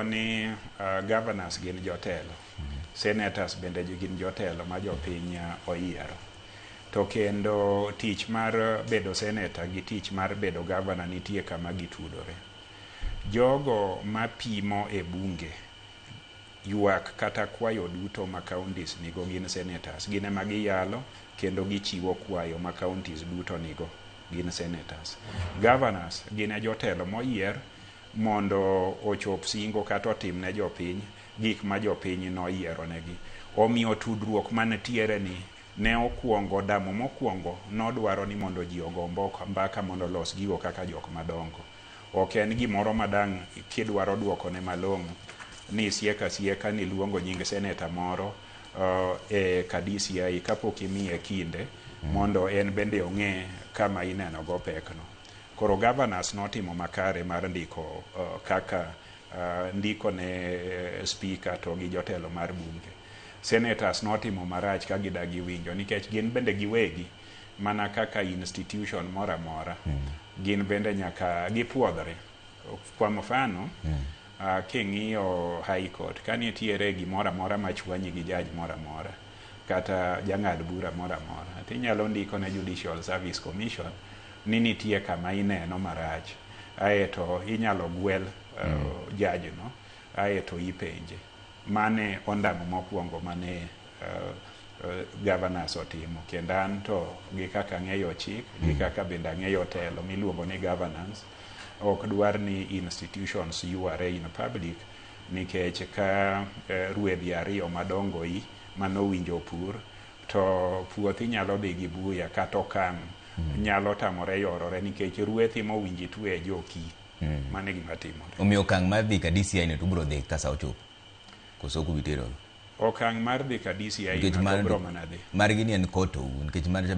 Ni governors gin jotelo, senators bende gin jotelo ma jopiny oyiero. To kendo tich mar bedo senator gi tich mar bedo governor nitie kama gitudore. Jogo mapimo e bunge ywak kata kwayo duto ma counties nigo gin senators, gin ema giyalo kendo gichiwo kwayo ma counties duto nigo gin senators. Governors gin jotelo moyier mondo ochop singo kata otim ne jopiny gik ma jopiny noyiero negi. Omiyo tudruok manitiere ni ne okuongo, damo mokuongo nodwaro ni mondo ji ogo mbaka mondo los gigo kaka jok madongo. Ok en gimoro madang' kidwaro duoko ne malong'o ni sieka ni luongo nying senator moro e ka DCI kapok imiye kinde mondo en bende ong'e kama ineno go pekno. Koro governors notimo makare mar ndiko kaka ndiko ne speaker to gi jotelo mar bunge. Senators notimo marach ka gidagi winjo nikech gin bende giwegi mana kaka institution mora mora. Gin bende nyaka gipuodhre. Kwa mfano, king'iyo High Court, ka nitiere gimora mora machwanyi gi judge mora mora kata jang'ad bura mora mora, tinyalo ndiko ne Judicial Service Commission ni nitie kama ineno marach, aeto inyalo gwel judge no, aeto ipenje. Mane ondamo mokuongo mane governors otimo. Kendo an to gi kaka ng'eyo chik, gi kaka bende ng'eyo telo miluongo ni governance, ok dwar ni institutions yware in public nikech ka ruedhi ariyo madongo manowinjo pur, to puothi nyalo dhi gi buya kata okang' nyalo tamore yorore nikech ruethi mowinji twe e joki. Mane gima timore. Omiyo okang' mar dhi ka DCI ne to biro dhi kasa ochopo. Koso kubitero. Okang' mar dhi ka DCI na biro mana dhi. Margi ni en koto nikech mar